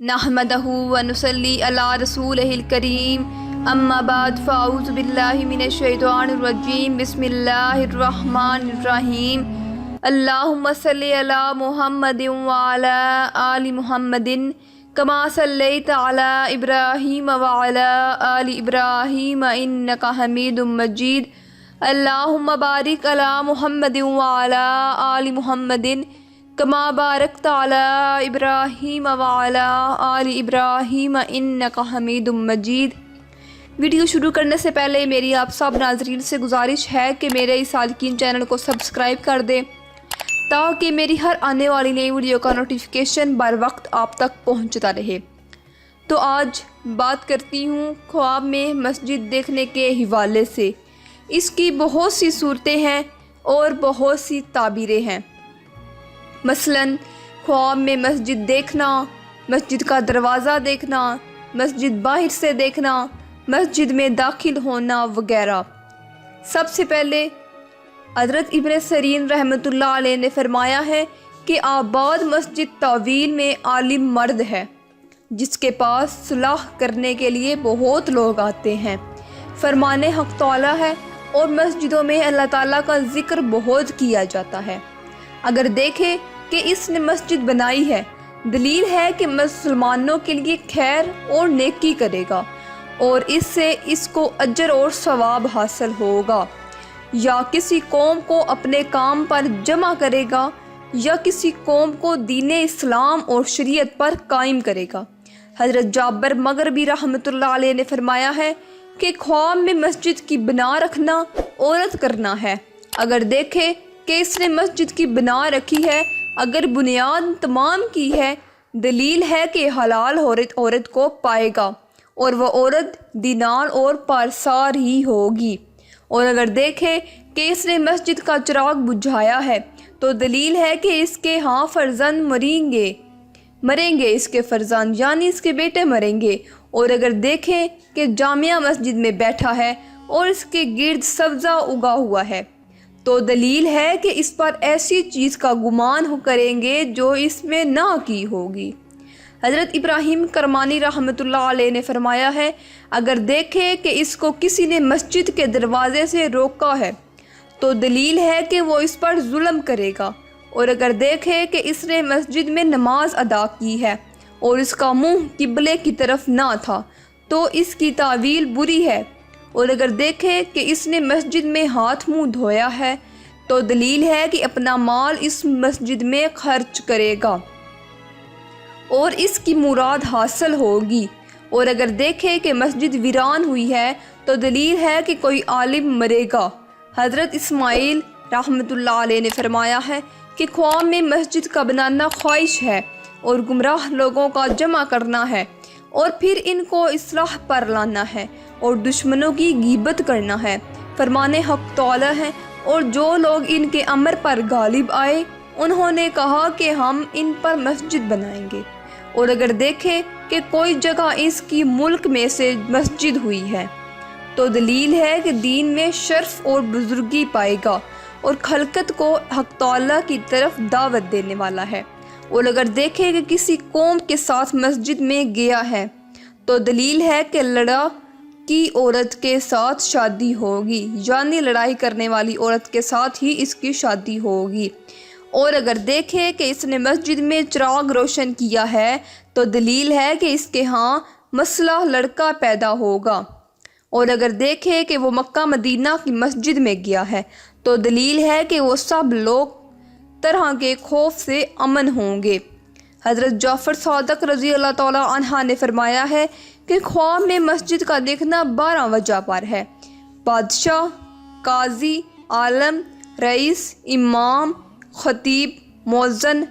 नहमदहु व नुसल्ली अला रसूलिहिल करीम अम्मा बाद फ़ाऊज़ु बिल्लाहि मिनश शैतानिर रजीम बिस्मिल्लाहिर रहमानिर रहीम अल्लाहुम्मा सल्लि अला मुहम्मदिन व अला आलि मुहम्मदिन कमा सल्लैता अला इब्राहीम व अला आलि इब्राहीम इन्नका हमीदुम मजीद अल्लाहुम्मा बारिक अला मुहम्मदिन व अला आलि मुहम्मदिन कमा बारकत अला इब्राहीम व अला आलि इब्राहीम इन्नका हमीदुम मजीद। वीडियो शुरू करने से पहले मेरी आप सब नाज़रीन से गुजारिश है कि मेरे इस सालकीन चैनल को सब्सक्राइब कर दें ताकि मेरी हर आने वाली नई वीडियो का नोटिफिकेशन बर वक्त आप तक पहुंचता रहे। तो आज बात करती हूँ ख्वाब में मस्जिद देखने के हवाले से। इसकी बहुत सी सूरतें हैं और बहुत सी ताबीरें हैं। मसलन ख्वाब में मस्जिद देखना, मस्जिद का दरवाज़ा देखना, मस्जिद बाहर से देखना, मस्जिद में दाखिल होना वगैरह। सबसे पहले हज़रत इब्न सीरीन रहमतुल्लाह अलैह ने फरमाया है कि आबाद मस्जिद तावील में आलिम मर्द है जिसके पास सुलह करने के लिए बहुत लोग आते हैं। फरमाने हक़ तआला है और मस्जिदों में अल्लाह ताला का ज़िक्र बहुत किया जाता है। अगर देखें कि इसने मस्जिद बनाई है, दलील है कि मुसलमानों के लिए खैर और नेकी करेगा और इससे इसको अजर और सवाब हासिल होगा, या किसी कौम को अपने काम पर जमा करेगा या किसी कौम को दीन इस्लाम और शरीयत पर कायम करेगा। हज़रत जाबिर मग़रिबी रहमतुल्लाह अलैह ने फरमाया है कि ख्वाब में मस्जिद की बना रखना औरत करना है। अगर देखे कि इसने मस्जिद की बना रखी है, अगर बुनियाद तमाम की है, दलील है कि हलाल औरत को पाएगा और वह औरत दीनार और पारसार ही होगी। और अगर देखे कि इसने मस्जिद का चिराग बुझाया है तो दलील है कि इसके यहाँ फर्जंद मरेंगे इसके फर्जंद यानी इसके बेटे मरेंगे। और अगर देखें कि जामिया मस्जिद में बैठा है और इसके गिर्द सब्ज़ा उगा हुआ है तो दलील है कि इस पर ऐसी चीज़ का गुमान करेंगे जो इसमें ना की होगी। हज़रत इब्राहीम करमानी रहमतुल्लाह अलैह ने फरमाया है, अगर देखे कि इसको किसी ने मस्जिद के दरवाज़े से रोका है तो दलील है कि वो इस पर जुल्म करेगा। और अगर देखे कि इसने मस्जिद में नमाज अदा की है और इसका मुंह किबले की तरफ ना था तो इसकी तावील बुरी है। और अगर देखे कि इसने मस्जिद में हाथ मुंह धोया है तो दलील है कि अपना माल इस मस्जिद में खर्च करेगा और इसकी मुराद हासिल होगी। और अगर देखे कि मस्जिद वीरान हुई है तो दलील है कि कोई आलिम मरेगा। हज़रत इस्माइल रहमतुल्लाह अलैह ने फरमाया है कि ख्वाब में मस्जिद का बनाना ख्वाहिश है और गुमराह लोगों का जमा करना है और फिर इनको इस्लाह पर लाना है और दुश्मनों की गीबत करना है। फरमाने हक़ तआला है और जो लोग इनके अमर पर गालिब आए उन्होंने कहा कि हम इन पर मस्जिद बनाएंगे। और अगर देखे कि कोई जगह इसकी मुल्क में से मस्जिद हुई है तो दलील है कि दीन में शर्फ और बुजुर्गी पाएगा और खलकत को हक़ तआला की तरफ दावत देने वाला है। और अगर देखे कि किसी कौम के साथ मस्जिद में गया है तो दलील है कि लड़की औरत के साथ शादी होगी यानी लड़ाई करने वाली औरत के साथ ही इसकी शादी होगी। और अगर देखे कि इसने मस्जिद में चिराग रोशन किया है तो दलील है कि इसके यहाँ मसला लड़का पैदा होगा। और अगर देखे कि वो मक्का मदीना की मस्जिद में गया है तो दलील है कि वो सब लोग तरह के खौफ से अमन होंगे। हज़रत जाफ़र सादक रज़ी अल्लाह तआला अन्हा ने फरमाया है कि ख्वाब में मस्जिद का देखना 12 वजह पर है। बादशाह, काजी, आलम, रईस, इमाम, खतीब, मौज़न,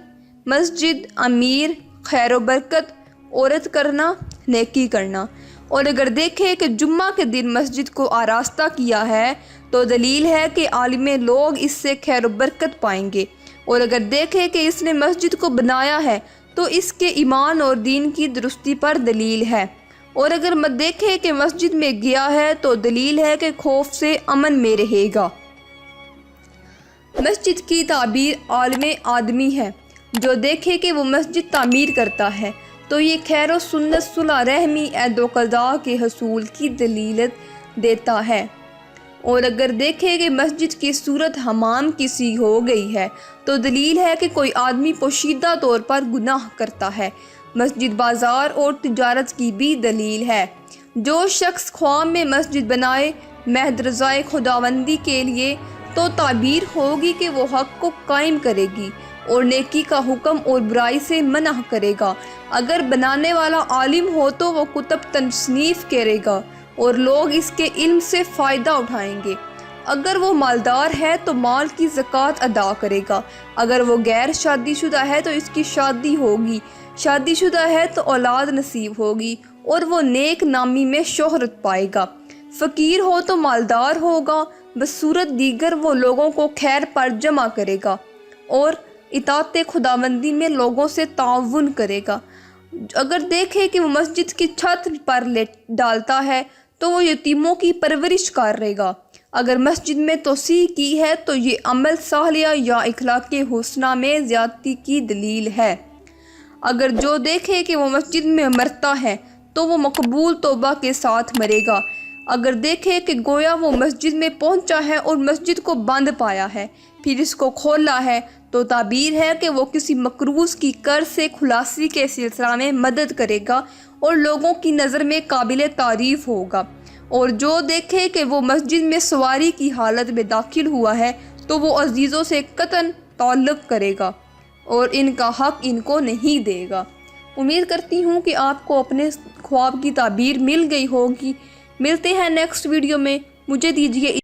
मस्जिद, अमीर, खैर व बरकत, औरत करना, नेकी करना। और अगर देखे कि जुम्मा के दिन मस्जिद को आरास्ता किया है तो दलील है कि आलिम लोग इससे खैर व बरकत पाएंगे। और अगर देखे कि इसने मस्जिद को बनाया है तो इसके ईमान और दीन की दुरुस्ती पर दलील है। और अगर मत देखे कि मस्जिद में गया है तो दलील है कि खौफ से अमन में रहेगा। मस्जिद की ताबीर आलिम आदमी है जो देखे कि वो मस्जिद तामीर करता है تو یہ خیر و سنت صلح رحمی عہد و قضا کے حصول کی دلیلت دیتا ہے۔ اور اگر دیکھیں کہ مسجد کی صورت حمام کی سی ہو گئی ہے تو دلیل ہے کہ کوئی آدمی پوشیدہ طور پر گناہ کرتا ہے۔ مسجد بازار اور تجارت کی بھی دلیل ہے۔ جو شخص خواب میں مسجد بنائے محض رضائے خداوندی کے لیے تو تعبیر ہوگی کہ وہ حق کو قائم کرے گی اور نیکی کا حکم اور برائی سے منع کرے گا۔ اگر بنانے والا عالم ہو تو وہ کتب تصنیف کرے گا اور لوگ اس کے علم سے فائدہ اٹھائیں گے۔ اگر وہ مالدار ہے تو مال کی زکوٰۃ ادا کرے گا۔ اگر وہ غیر شادی شدہ ہے تو اس کی شادی ہوگی۔ شادی شدہ ہے تو اولاد نصیب ہوگی اور وہ نیک نامی میں شہرت پائے گا۔ فقیر ہو تو مالدار ہوگا، بصورت دیگر وہ لوگوں کو خیر پر جمع کرے گا اور اطاعت خداوندی میں لوگوں سے تعاون کرے گا۔ اگر دیکھے کہ وہ مسجد کی چھت پر ڈالتا ہے تو وہ یتیموں کی پرورش کرے گا۔ اگر مسجد میں توسیع کی ہے تو یہ عمل صالحہ یا اخلاق حسنہ میں زیادتی کی دلیل ہے۔ اگر جو دیکھے کہ وہ مسجد میں مرتا ہے تو وہ مقبول توبہ کے ساتھ مرے گا۔ اگر دیکھے کہ گویا وہ مسجد میں پہنچا ہے اور مسجد کو بند پایا ہے پھر اس کو کھولا ہے تو تعبیر ہے کہ وہ کسی مقروض کی قرض سے خلاصی کے سلسلہ میں مدد کرے گا اور لوگوں کی نظر میں قابل تعریف ہوگا۔ اور جو دیکھے کہ وہ مسجد میں سواری کی حالت میں داخل ہوا ہے تو وہ عزیزوں سے قطعاً تعلق کرے گا اور ان کا حق ان کو نہیں دے گا۔ امید کرتی ہوں کہ آپ کو اپنے خواب کی تعبیر مل گئی ہوگی۔ ملتے ہیں نیکسٹ ویڈیو میں، مجھے دیجیے